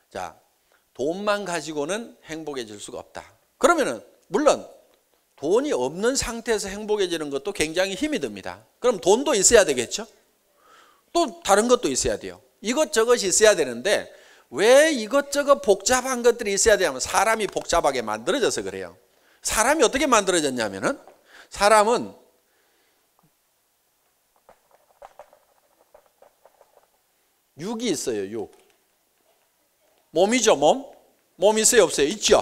자, 돈만 가지고는 행복해질 수가 없다. 그러면은 물론 돈이 없는 상태에서 행복해지는 것도 굉장히 힘이 듭니다. 그럼 돈도 있어야 되겠죠? 또 다른 것도 있어야 돼요. 이것저것이 있어야 되는데 왜 이것저것 복잡한 것들이 있어야 되냐면 사람이 복잡하게 만들어져서 그래요. 사람이 어떻게 만들어졌냐면은 사람은 육이 있어요. 육. 몸이죠. 몸 있어요 없어요? 있죠.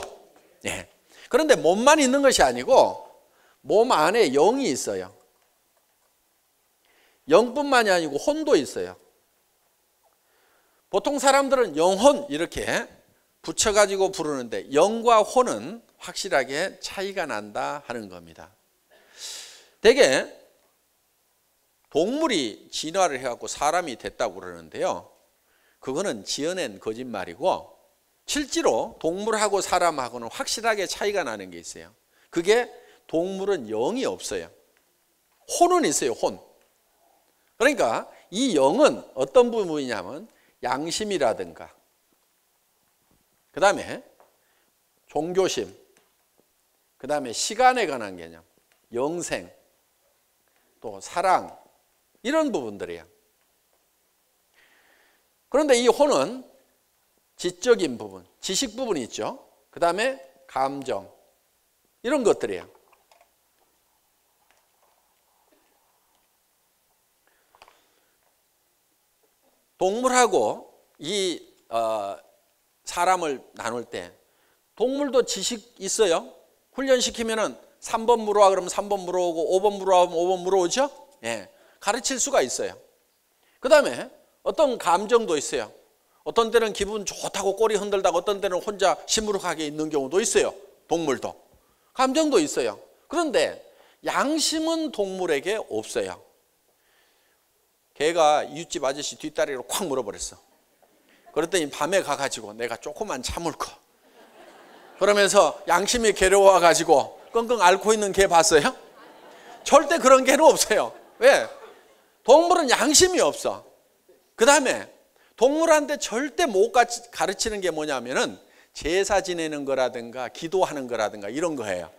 네. 그런데 몸만 있는 것이 아니고 몸 안에 영이 있어요. 영뿐만이 아니고 혼도 있어요. 보통 사람들은 영혼 이렇게 붙여가지고 부르는데 영과 혼은 확실하게 차이가 난다 하는 겁니다. 대개 동물이 진화를 해갖고 사람이 됐다고 그러는데요. 그거는 지어낸 거짓말이고 실제로 동물하고 사람하고는 확실하게 차이가 나는 게 있어요. 그게 동물은 영이 없어요. 혼은 있어요. 혼. 그러니까 이 영은 어떤 부분이냐면 양심이라든가 그 다음에 종교심, 그 다음에 시간에 관한 개념, 영생, 또 사랑 이런 부분들이에요. 그런데 이 혼은 지적인 부분, 지식 부분이 있죠. 그 다음에 감정 이런 것들이에요. 동물하고 이 사람을 나눌 때 동물도 지식 있어요. 훈련시키면은 3번 물어와 그러면 3번 물어오고 5번 물어와 그러면 5번 물어오죠. 예, 가르칠 수가 있어요. 그 다음에 어떤 감정도 있어요. 어떤 때는 기분 좋다고 꼬리 흔들다가 어떤 때는 혼자 시무룩하게 있는 경우도 있어요. 동물도. 감정도 있어요. 그런데 양심은 동물에게 없어요. 개가 이웃집 아저씨 뒷다리로 콱 물어버렸어. 그랬더니 밤에 가가지고 내가 조금만 참을 거. 그러면서 양심이 괴로워가지고 끙끙 앓고 있는 개 봤어요? 절대 그런 개는 없어요. 왜? 동물은 양심이 없어. 그 다음에 동물한테 절대 못 가르치는 게 뭐냐면은 제사 지내는 거라든가 기도하는 거라든가 이런 거예요.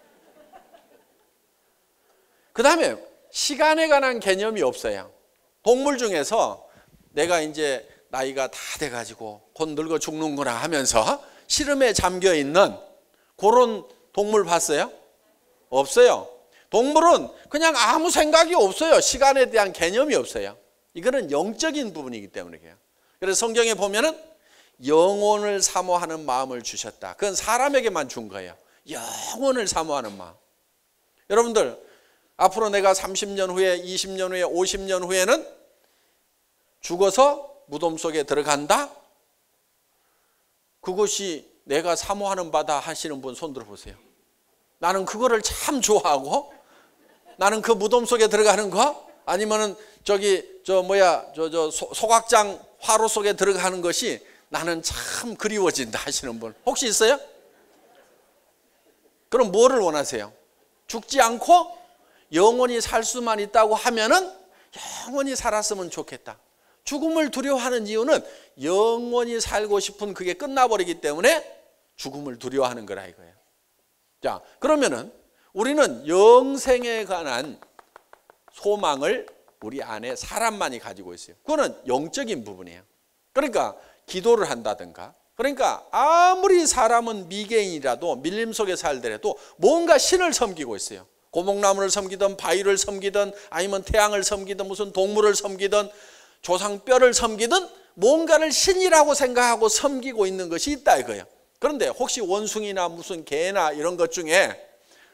그 다음에 시간에 관한 개념이 없어요. 동물 중에서 내가 이제 나이가 다 돼가지고 곧 늙어 죽는구나 하면서 시름에 잠겨 있는 그런 동물 봤어요? 없어요. 동물은 그냥 아무 생각이 없어요. 시간에 대한 개념이 없어요. 이거는 영적인 부분이기 때문에 그래요. 그래서 성경에 보면은 영혼을 사모하는 마음을 주셨다. 그건 사람에게만 준 거예요. 영혼을 사모하는 마음. 여러분들 앞으로 내가 30년 후에 20년 후에 50년 후에는 죽어서 무덤 속에 들어간다? 그것이 내가 사모하는 바다 하시는 분 손 들어보세요. 나는 그거를 참 좋아하고 나는 그 무덤 속에 들어가는 거 아니면은 소각장 화로 속에 들어가는 것이 나는 참 그리워진다 하시는 분 혹시 있어요? 그럼 뭐를 원하세요? 죽지 않고 영원히 살 수만 있다고 하면은 영원히 살았으면 좋겠다. 죽음을 두려워하는 이유는 영원히 살고 싶은 그게 끝나버리기 때문에 죽음을 두려워하는 거라 이거예요. 자, 그러면은 우리는 영생에 관한 소망을 우리 안에 사람만이 가지고 있어요. 그거는 영적인 부분이에요. 그러니까 기도를 한다든가 그러니까 아무리 사람은 미개인이라도 밀림 속에 살더라도 뭔가 신을 섬기고 있어요. 고목나무를 섬기든 바위를 섬기든 아니면 태양을 섬기든 무슨 동물을 섬기든 조상뼈를 섬기든 뭔가를 신이라고 생각하고 섬기고 있는 것이 있다 이거예요. 그런데 혹시 원숭이나 무슨 개나 이런 것 중에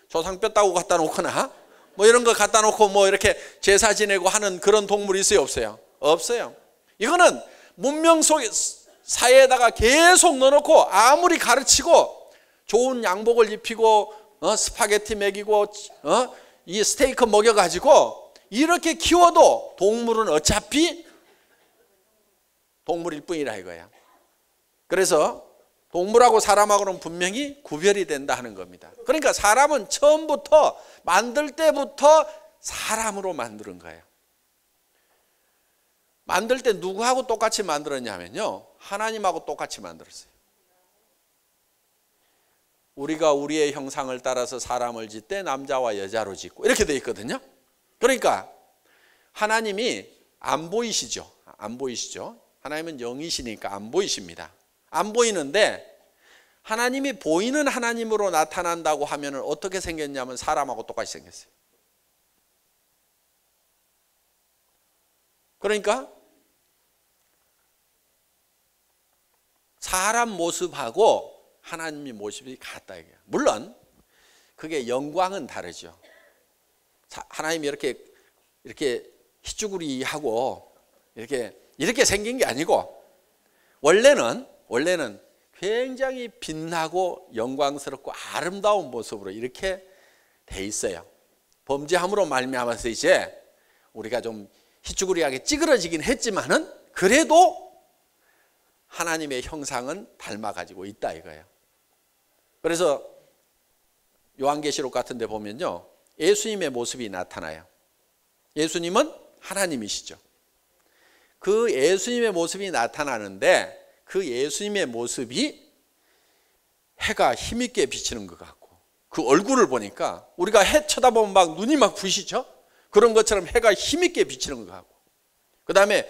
조상뼈 따고 갖다 놓거나 뭐 이런 거 갖다 놓고 뭐 이렇게 제사 지내고 하는 그런 동물이 있어요 없어요? 없어요. 이거는 문명 속에 사회에다가 계속 넣어놓고 아무리 가르치고 좋은 양복을 입히고 스파게티 먹이고 이 스테이크 먹여가지고 이렇게 키워도 동물은 어차피 동물일 뿐이라 이거야. 그래서 동물하고 사람하고는 분명히 구별이 된다 하는 겁니다. 그러니까 사람은 처음부터 만들 때부터 사람으로 만드는 거예요. 만들 때 누구하고 똑같이 만들었냐면요 하나님하고 똑같이 만들었어요. 우리가 우리의 형상을 따라서 사람을 짓되 남자와 여자로 짓고 이렇게 돼 있거든요. 그러니까 하나님이 안 보이시죠. 안 보이시죠. 하나님은 영이시니까 안 보이십니다. 안 보이는데 하나님이 보이는 하나님으로 나타난다고 하면 어떻게 생겼냐면 사람하고 똑같이 생겼어요. 그러니까 사람 모습하고 하나님의 모습이 같다 이거예요. 물론 그게 영광은 다르죠. 하나님이 이렇게 희쭈구리하고 이렇게 생긴 게 아니고 원래는 굉장히 빛나고 영광스럽고 아름다운 모습으로 이렇게 돼 있어요. 범죄함으로 말미암아서 이제 우리가 좀 희쭈구리하게 찌그러지긴 했지만은 그래도 하나님의 형상은 닮아가지고 있다 이거예요. 그래서 요한계시록 같은 데 보면요, 예수님의 모습이 나타나요. 예수님은 하나님이시죠. 그 예수님의 모습이 나타나는데 그 예수님의 모습이 해가 힘있게 비치는 것 같고, 그 얼굴을 보니까 우리가 해 쳐다보면 막 눈이 막 부시죠. 그런 것처럼 해가 힘있게 비치는 것 같고, 그 다음에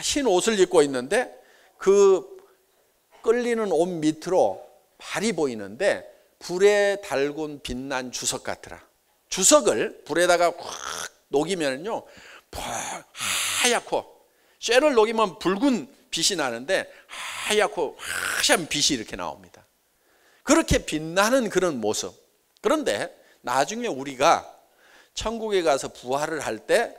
흰 옷을 입고 있는데 그 끌리는 옷 밑으로 발이 보이는데 불에 달군 빛난 주석 같더라. 주석을 불에다가 확 녹이면요 하얗고, 쇠를 녹이면 붉은 빛이 나는데 하얗고 화사한 빛이 이렇게 나옵니다. 그렇게 빛나는 그런 모습. 그런데 나중에 우리가 천국에 가서 부활을 할 때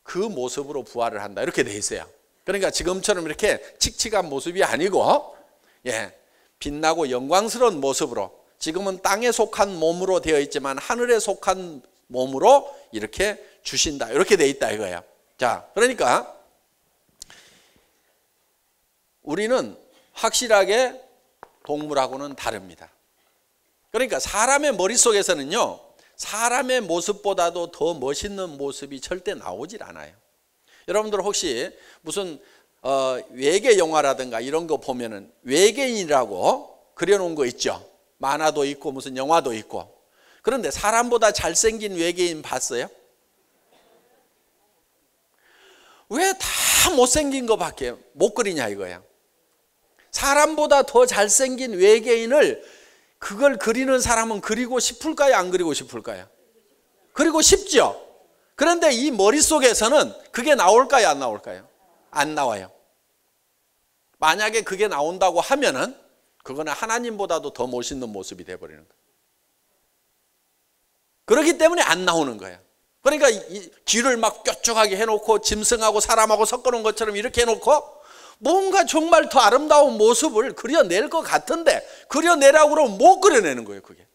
그 모습으로 부활을 한다 이렇게 돼 있어요. 그러니까 지금처럼 이렇게 칙칙한 모습이 아니고 빛나고 영광스러운 모습으로, 지금은 땅에 속한 몸으로 되어 있지만 하늘에 속한 몸으로 이렇게 주신다 이렇게 돼 있다 이거예요. 자, 그러니까 우리는 확실하게 동물하고는 다릅니다. 그러니까 사람의 머릿속에서는요, 사람의 모습보다도 더 멋있는 모습이 절대 나오질 않아요. 여러분들 혹시 무슨 외계 영화라든가 이런 거 보면은 외계인이라고 그려놓은 거 있죠. 만화도 있고 무슨 영화도 있고. 그런데 사람보다 잘생긴 외계인 봤어요? 왜 다 못생긴 거밖에 못 그리냐 이거야. 사람보다 더 잘생긴 외계인을 그걸 그리는 사람은 그리고 싶을까요? 안 그리고 싶을까요? 그리고 싶죠. 그런데 이 머릿속에서는 그게 나올까요? 안 나올까요? 안 나와요. 만약에 그게 나온다고 하면은 그거는 하나님보다도 더 멋있는 모습이 돼버리는 거예요. 그렇기 때문에 안 나오는 거예요. 그러니까 이 귀를 막 뾰족하게 해놓고 짐승하고 사람하고 섞어놓은 것처럼 이렇게 해놓고 뭔가 정말 더 아름다운 모습을 그려낼 것 같은데 그려내라고 그러면 못 그려내는 거예요. 그게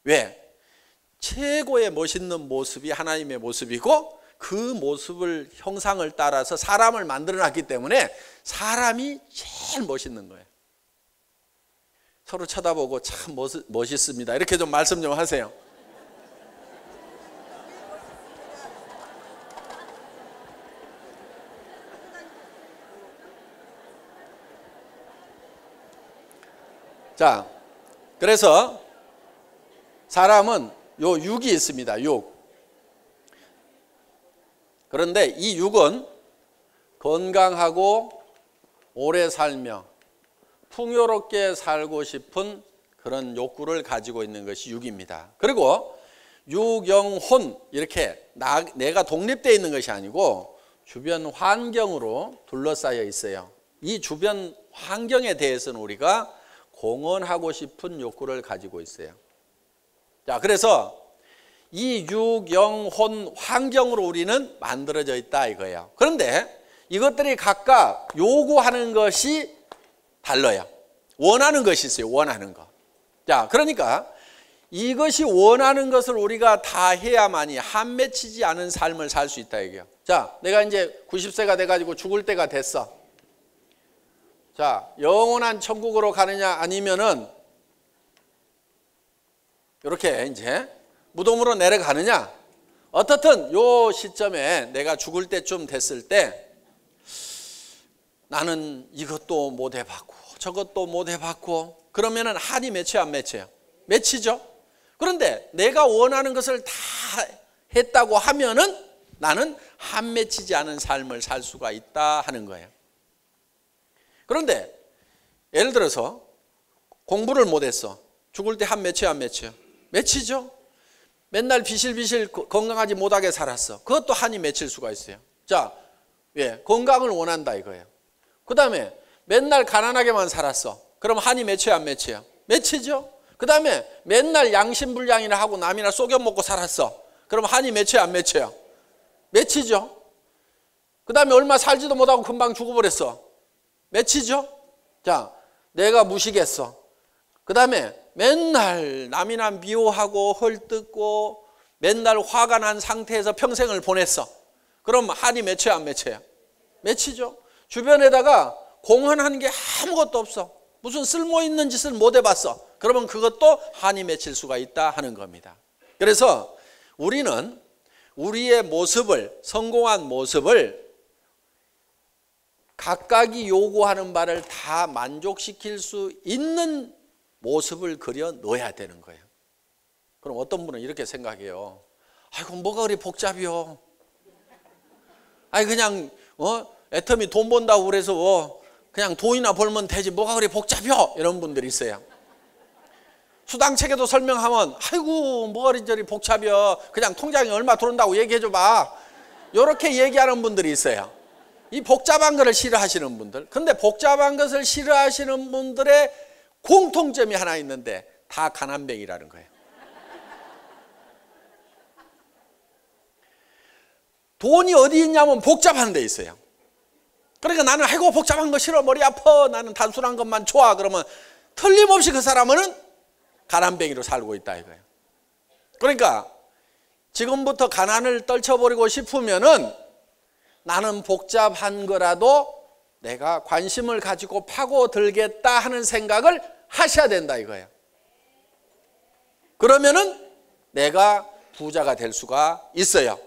왜? 최고의 멋있는 모습이 하나님의 모습이고 그 모습을 형상을 따라서 사람을 만들어놨기 때문에 사람이 제일 멋있는 거예요. 서로 쳐다보고 참 멋있습니다 이렇게 좀 말씀 좀 하세요. 자, 그래서 사람은 요 육이 있습니다. 육. 그런데 이 육은 건강하고 오래 살며 풍요롭게 살고 싶은 그런 욕구를 가지고 있는 것이 육입니다. 그리고 육영혼 이렇게 내가 독립되어 있는 것이 아니고 주변 환경으로 둘러싸여 있어요. 이 주변 환경에 대해서는 우리가 공헌하고 싶은 욕구를 가지고 있어요. 자, 그래서 이 육영혼 환경으로 우리는 만들어져 있다 이거예요. 그런데 이것들이 각각 요구하는 것이 달라요. 원하는 것이 있어요. 원하는 거. 자, 그러니까 이것이 원하는 것을 우리가 다 해야만이 한 맺히지 않은 삶을 살 수 있다 이거예요. 자, 내가 이제 90세가 돼가지고 죽을 때가 됐어. 자, 영원한 천국으로 가느냐 아니면은 이렇게 이제 무덤으로 내려가느냐. 어떻든 요 시점에 내가 죽을 때쯤 됐을 때 나는 이것도 못 해봤고 저것도 못 해봤고 그러면은 한이 맺혀요, 안 맺혀요? 맺히죠. 그런데 내가 원하는 것을 다 했다고 하면은 나는 한 맺히지 않은 삶을 살 수가 있다 하는 거예요. 그런데 예를 들어서 공부를 못했어. 죽을 때 한 맺혀요, 안 맺혀요? 맺히죠. 맨날 비실비실 건강하지 못하게 살았어. 그것도 한이 맺힐 수가 있어요. 자, 건강을 원한다 이거예요. 그 다음에 맨날 가난하게만 살았어. 그럼 한이 맺혀요, 안 맺혀요? 맺히죠. 그 다음에 맨날 양심불량이나 하고 남이나 속여먹고 살았어. 그럼 한이 맺혀요, 안 맺혀요? 맺히죠. 그 다음에 얼마 살지도 못하고 금방 죽어버렸어. 맺히죠. 자, 내가 무식했어. 그 다음에 맨날 남이나 미워하고 헐뜯고 맨날 화가 난 상태에서 평생을 보냈어. 그럼 한이 맺혀요, 안 맺혀요? 맺히죠. 주변에다가 공헌한 게 아무것도 없어. 무슨 쓸모있는 짓을 못 해봤어. 그러면 그것도 한이 맺힐 수가 있다 하는 겁니다. 그래서 우리는 우리의 모습을, 성공한 모습을 각각이 요구하는 바를 다 만족시킬 수 있는 모습을 그려 넣어야 되는 거예요. 그럼 어떤 분은 이렇게 생각해요. 아이고 뭐가 그리 복잡이요. 아이 그냥 애터미 돈 번다고 그래서 그냥 돈이나 벌면 되지 뭐가 그리 복잡이요. 이런 분들이 있어요. 수당체계도 설명하면 아이고 뭐가 이리 복잡이요. 그냥 통장에 얼마 들어온다고 얘기해 줘봐. 이렇게 얘기하는 분들이 있어요. 이 복잡한 것을 싫어하시는 분들. 근데 복잡한 것을 싫어하시는 분들의 공통점이 하나 있는데 다 가난뱅이라는 거예요. 돈이 어디 있냐면 복잡한 데 있어요. 그러니까 나는 아이고 복잡한 거 싫어, 머리 아파, 나는 단순한 것만 좋아. 그러면 틀림없이 그 사람은 가난뱅이로 살고 있다 이거예요. 그러니까 지금부터 가난을 떨쳐버리고 싶으면은 나는 복잡한 거라도 내가 관심을 가지고 파고들겠다 하는 생각을 하셔야 된다 이거예요. 그러면은 내가 부자가 될 수가 있어요.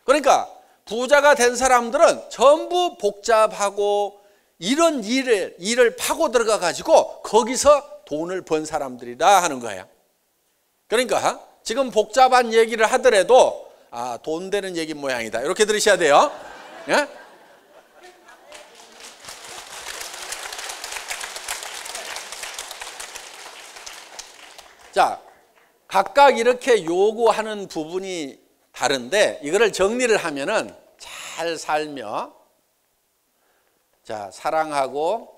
그러니까 부자가 된 사람들은 전부 복잡하고 이런 일을 파고 들어가 가지고 거기서 돈을 번 사람들이다 하는 거예요. 그러니까 지금 복잡한 얘기를 하더라도 돈 되는 얘기 모양이다 이렇게 들으셔야 돼요. 예? 자, 각각 이렇게 요구하는 부분이 다른데 이거를 정리를 하면은 잘 살며, 자, 사랑하고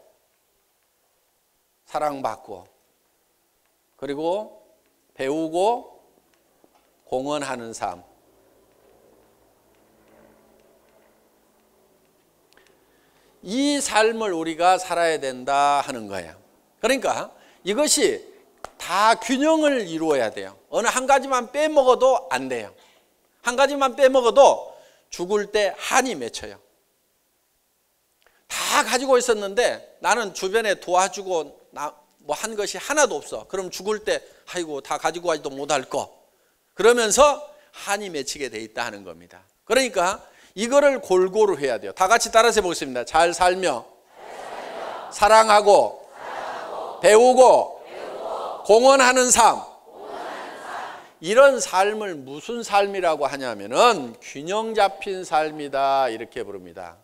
사랑받고 그리고 배우고 공헌하는 삶, 이 삶을 우리가 살아야 된다 하는 거예요. 그러니까 이것이 다 균형을 이루어야 돼요. 어느 한 가지만 빼먹어도 안 돼요. 한 가지만 빼먹어도 죽을 때 한이 맺혀요. 다 가지고 있었는데 나는 주변에 도와주고 뭐 한 것이 하나도 없어. 그럼 죽을 때 아이고 다 가지고 가지도 못할 거. 그러면서 한이 맺히게 돼 있다 하는 겁니다. 그러니까 이거를 골고루 해야 돼요. 다 같이 따라서 해보겠습니다. 잘 살며, 사랑하고, 배우고, 공헌하는 삶. 이런 삶을 무슨 삶이라고 하냐면은 균형 잡힌 삶이다 이렇게 부릅니다.